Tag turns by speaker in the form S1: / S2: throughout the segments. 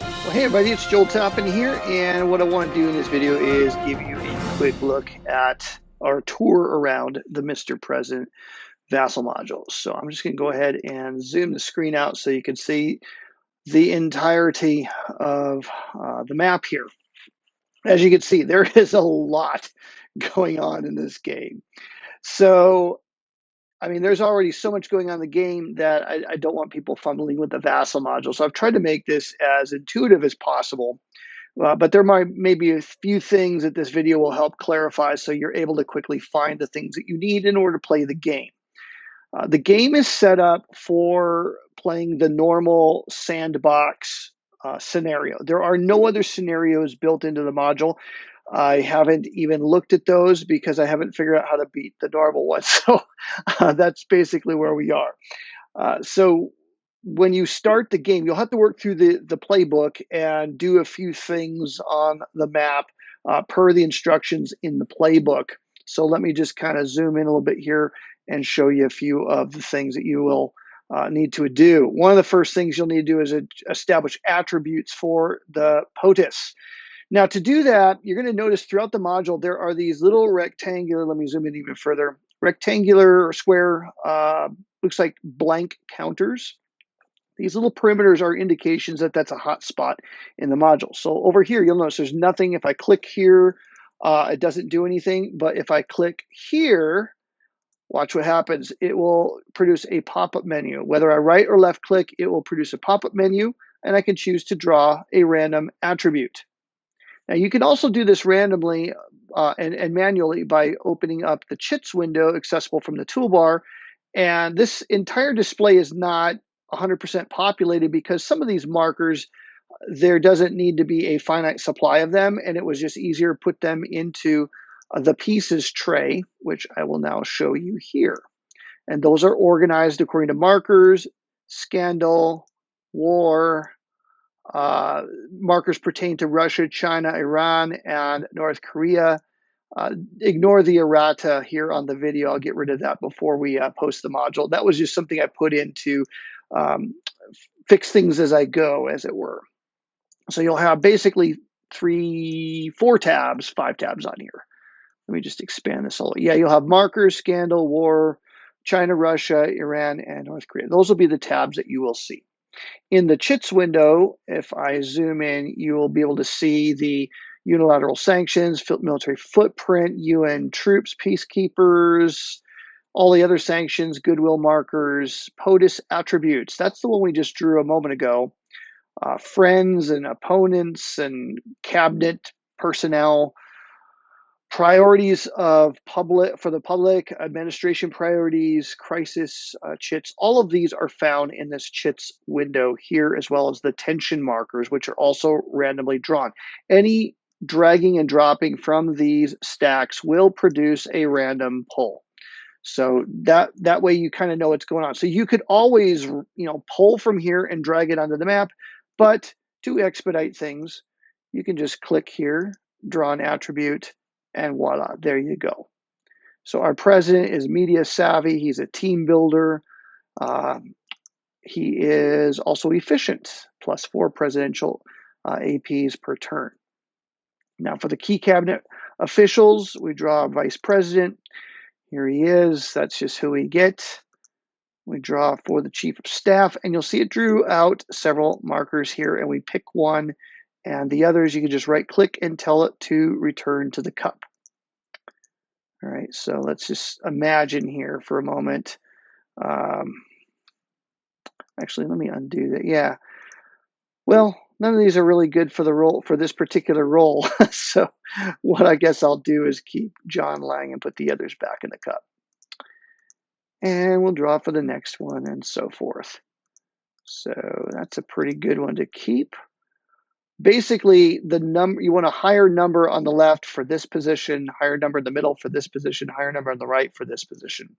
S1: Well, hey everybody, it's Joel Toppin here, and what I want to do in this video is give you a quick look at our tour around the Mr. President Vassal modules. So I'm just going to go ahead and zoom the screen out so you can see the entirety of the map here. As you can see, there is a lot going on in this game. So I mean, there's already so much going on in the game that I don't want people fumbling with the Vassal module. So I've tried to make this as intuitive as possible. But there may be a few things that this video will help clarify so you're able to quickly find the things that you need in order to play the game. The game is set up for playing the normal sandbox scenario. There are no other scenarios built into the module. I haven't even looked at those because I haven't figured out how to beat the normal one. So that's basically where we are. So when you start the game, you'll have to work through the playbook and do a few things on the map per the instructions in the playbook. So let me just kind of zoom in a little bit here and show you a few of the things that you will need to do. One of the first things you'll need to do is establish attributes for the POTUS. Now, to do that, you're going to notice throughout the module, there are these little rectangular, let me zoom in even further, rectangular or square, looks like blank counters. These little perimeters are indications that that's a hot spot in the module. So over here, you'll notice there's nothing. If I click here, it doesn't do anything. But if I click here, watch what happens. It will produce a pop-up menu. Whether I right or left click, it will produce a pop-up menu, and I can choose to draw a random attribute. Now, you can also do this randomly and manually by opening up the chits window accessible from the toolbar. And this entire display is not 100% populated because some of these markers, there doesn't need to be a finite supply of them, and it was just easier to put them into the pieces tray, which I will now show you here. And those are organized according to markers, scandal, war, markers pertain to Russia, China, Iran, and North Korea. Ignore the errata here on the video. I'll get rid of that before we post the module. That was just something I put in to fix things as I go, as it were. So you'll have basically 4 tabs, 5 tabs on here. Let me just expand this a little. Yeah, you'll have markers, scandal, war, China, Russia, Iran, and North Korea. Those will be the tabs that you will see. In the chits window, if I zoom in, you will be able to see the unilateral sanctions, military footprint, UN troops, peacekeepers, all the other sanctions, goodwill markers, POTUS attributes. That's the one we just drew a moment ago. Friends and opponents and cabinet personnel, priorities of for the public, administration priorities, crisis chits. All of these are found in this chits window here, as well as the tension markers, which are also randomly drawn. Any dragging and dropping from these stacks will produce a random pull. So that way you kind of know what's going on. So you could always, pull from here and drag it onto the map, but to expedite things, you can just click here, draw an attribute, and voila, there you go. So our president is media savvy. He's a team builder. He is also efficient, +4 presidential APs per turn. Now for the key cabinet officials, we draw a vice president. Here he is. That's just who we get. We draw for the chief of staff, and you'll see it drew out several markers here, and we pick one, and the others you can just right click and tell it to return to the cup. All right, so let's just imagine here for a moment. Actually, let me undo that. Yeah. Well, none of these are really good for the role, for this particular role. So what I guess I'll do is keep John Lang and put the others back in the cup. And we'll draw for the next one and so forth. So that's a pretty good one to keep. Basically, the number, you want a higher number on the left for this position, higher number in the middle for this position, higher number on the right for this position,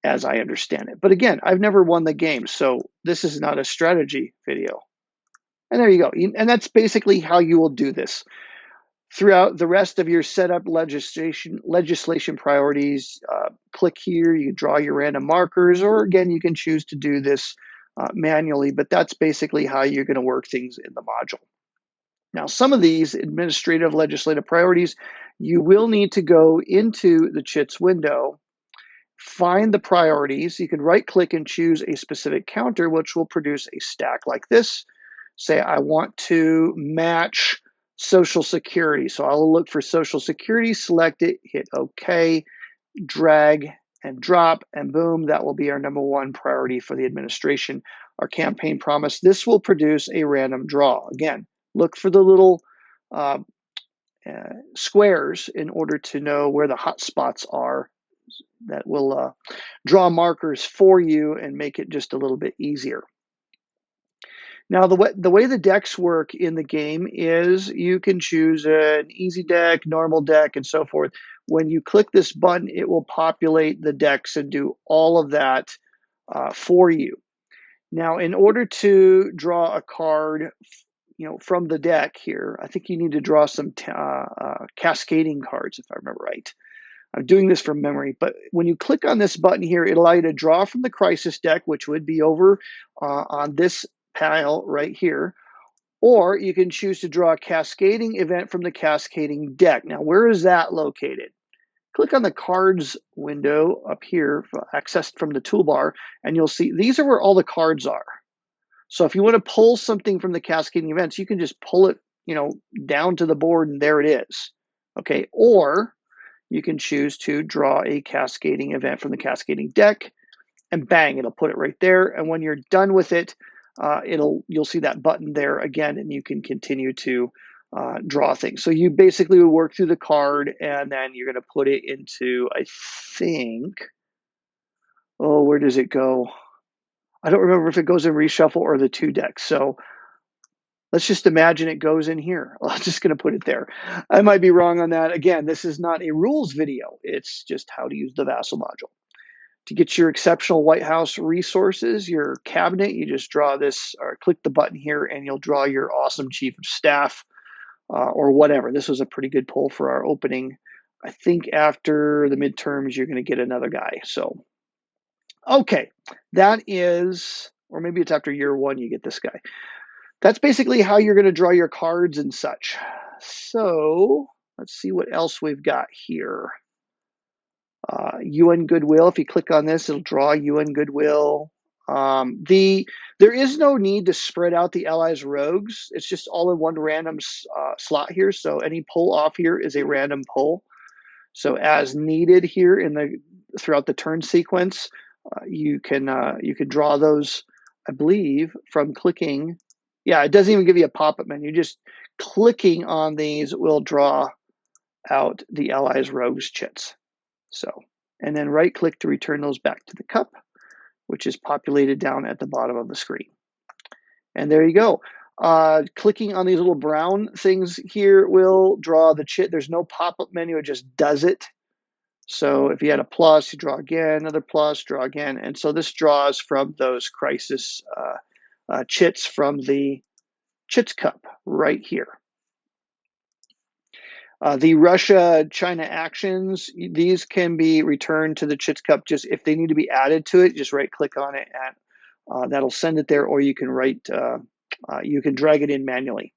S1: as I understand it. But again, I've never won the game, so this is not a strategy video. And there you go. And that's basically how you will do this. Throughout the rest of your setup legislation priorities, click here, you can draw your random markers, or again, you can choose to do this manually, but that's basically how you're going to work things in the module. Now, some of these administrative legislative priorities, you will need to go into the CHITS window, find the priorities. You can right click and choose a specific counter, which will produce a stack like this. Say, I want to match Social Security. So I'll look for Social Security, select it, hit OK, drag and drop, and boom, that will be our #1 priority for the administration, our campaign promise. This will produce a random draw. Again, look for the little squares in order to know where the hot spots are. That will draw markers for you and make it just a little bit easier. Now, the way the decks work in the game is you can choose an easy deck, normal deck, and so forth. When you click this button, it will populate the decks and do all of that for you. Now, in order to draw a card, from the deck here, I think you need to draw some cascading cards, if I remember right. I'm doing this from memory, but when you click on this button here, it'll allow you to draw from the crisis deck, which would be over on this pile right here, or you can choose to draw a cascading event from the cascading deck. Now, where is that located? Click on the cards window up here, accessed from the toolbar, and you'll see these are where all the cards are. So if you want to pull something from the cascading events, you can just pull it, down to the board, and there it is. Okay, or you can choose to draw a cascading event from the cascading deck, and bang, it'll put it right there. And when you're done with it, you'll see that button there again, and you can continue to draw things. So you basically would work through the card, and then you're going to put it into, I think, where does it go? I don't remember if it goes in reshuffle or the 2 decks. So let's just imagine it goes in here. I'm just going to put it there. I might be wrong on that. Again, this is not a rules video. It's just how to use the Vassal module. To get your exceptional White House resources, your cabinet, you just draw this or click the button here and you'll draw your awesome chief of staff or whatever. This was a pretty good poll for our opening. I think after the midterms, you're going to get another guy. So, okay, that is, or maybe it's after year 1 you get this guy. That's basically how you're going to draw your cards and such. So let's see what else we've got here. UN Goodwill. If you click on this, it'll draw UN Goodwill. There is no need to spread out the allies' rogues. It's just all in one random slot here. So any pull off here is a random pull. So as needed here throughout the turn sequence, you can draw those, I believe, from clicking. Yeah, it doesn't even give you a pop-up menu. Just clicking on these will draw out the allies' rogues chits. So, and then right click to return those back to the cup, which is populated down at the bottom of the screen. And there you go. Clicking on these little brown things here will draw the chit. There's no pop-up menu, it just does it. So if you had a plus, you draw again, another plus, draw again. And so this draws from those crisis chits from the chits cup right here. The Russia-China actions, these can be returned to the chits cup just if they need to be added to it. Just right-click on it, and that'll send it there. Or you can you can drag it in manually.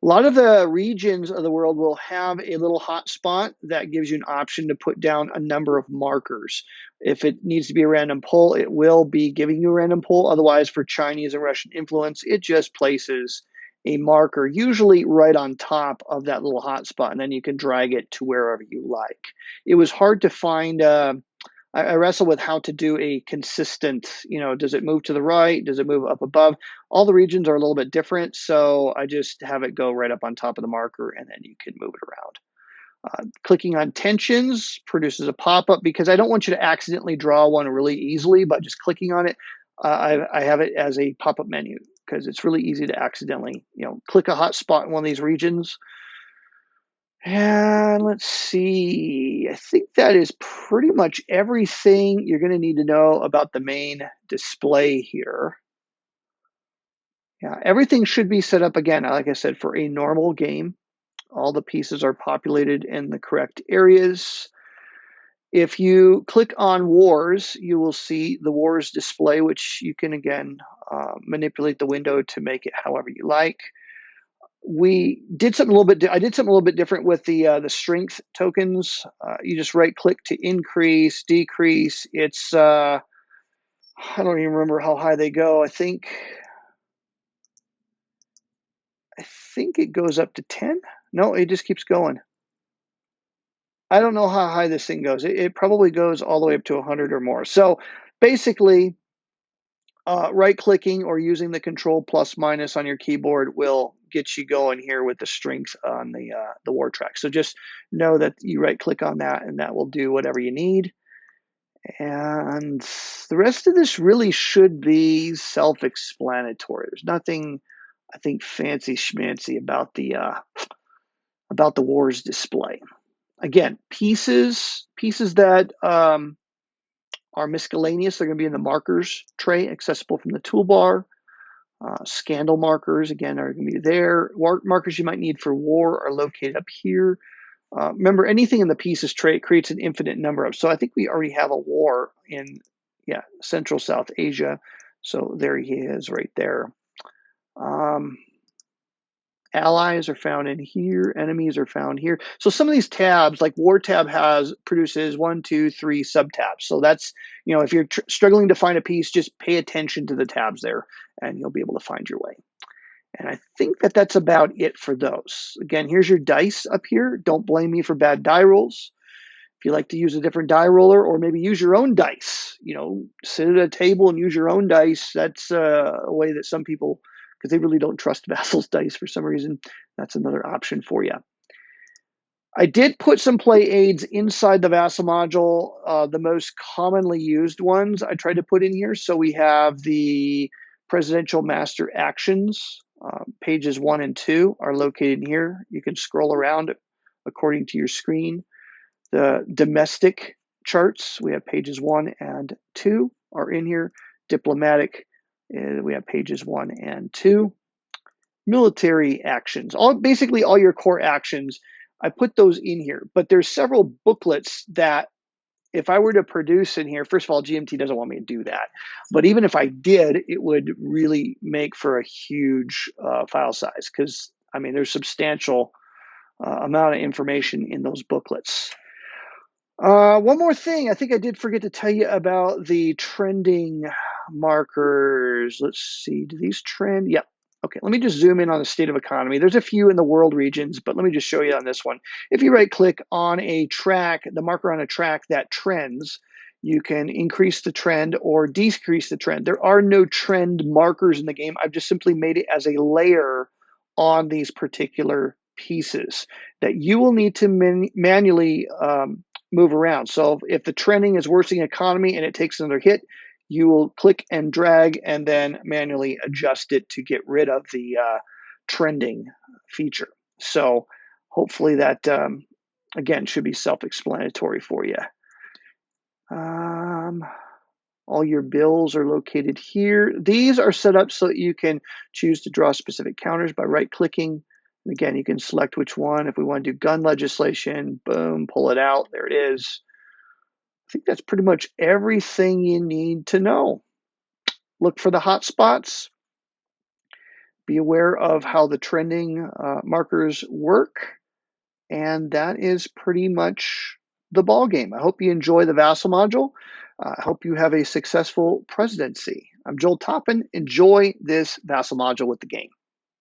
S1: A lot of the regions of the world will have a little hotspot that gives you an option to put down a number of markers. If it needs to be a random pull, it will be giving you a random pull. Otherwise, for Chinese and Russian influence, it just places a marker, usually right on top of that little hotspot, and then you can drag it to wherever you like. It was hard to find. I wrestle with how to do a consistent, does it move to the right? Does it move up above? All the regions are a little bit different, so I just have it go right up on top of the marker, and then you can move it around. Clicking on tensions produces a pop-up because I don't want you to accidentally draw one really easily by just clicking on it. I have it as a pop-up menu because it's really easy to accidentally, click a hot spot in one of these regions. And let's see, I think that is pretty much everything you're going to need to know about the main display here. Yeah, everything should be set up again, like I said, for a normal game. All the pieces are populated in the correct areas. If you click on Wars, you will see the Wars display, which you can, again, manipulate the window to make it however you like. We did something a little bit. I did something a little bit different with the strength tokens. You just right click to increase, decrease. It's I don't even remember how high they go. I think it goes up to 10. No, it just keeps going. I don't know how high this thing goes. It probably goes all the way up to 100 or more. So basically, right clicking or using the control plus minus on your keyboard will get you going here with the strength on the war track. So just know that you right click on that and that will do whatever you need. And the rest of this really should be self-explanatory. There's nothing, I think, fancy schmancy about the wars display. Again, pieces that are miscellaneous. They're going to be in the markers tray, accessible from the toolbar. Scandal markers, again, are going to be there. Markers you might need for war are located up here. Remember, anything in the pieces tray creates an infinite number of. So I think we already have a war in, Central South Asia. So there he is right there. Allies are found in here. Enemies are found here. So some of these tabs, like War tab, produces 1, 2, 3 sub tabs. So that's, if you're struggling to find a piece, just pay attention to the tabs there, and you'll be able to find your way. And I think that's about it for those. Again, here's your dice up here. Don't blame me for bad die rolls. If you like to use a different die roller, or maybe use your own dice, sit at a table and use your own dice. That's a way that some people, because they really don't trust Vassal's dice for some reason, that's another option for you. I did put some play aids inside the Vassal module, the most commonly used ones I tried to put in here. So we have the Presidential Master Actions. Pages 1 and 2 are located in here. You can scroll around according to your screen. The domestic charts, we have pages 1 and 2 are in here. Diplomatic, we have pages 1 and 2. Military actions, basically all your core actions, I put those in here. But there's several booklets that if I were to produce in here, first of all, GMT doesn't want me to do that. But even if I did, it would really make for a huge file size because, there's substantial amount of information in those booklets. One more thing, I think I did forget to tell you about the trending markers. Let's see, do these trend? Yep. Okay, let me just zoom in on the state of economy. There's a few in the world regions, but let me just show you on this one. If you right click on a track, the marker on a track that trends, you can increase the trend or decrease the trend. There are no trend markers in the game. I've just simply made it as a layer on these particular pieces that you will need to manually move around. So if the trending is worsening economy and it takes another hit, you will click and drag and then manually adjust it to get rid of the trending feature. So hopefully that, again, should be self-explanatory for you. All your bills are located here. These are set up so that you can choose to draw specific counters by right-clicking. And again, you can select which one. If we want to do gun legislation, boom, pull it out. There it is. I think that's pretty much everything you need to know. Look for the hotspots. Be aware of how the trending markers work. And that is pretty much the ball game. I hope you enjoy the Vassal module. I hope you have a successful presidency. I'm Joel Toppin. Enjoy this Vassal module with the game.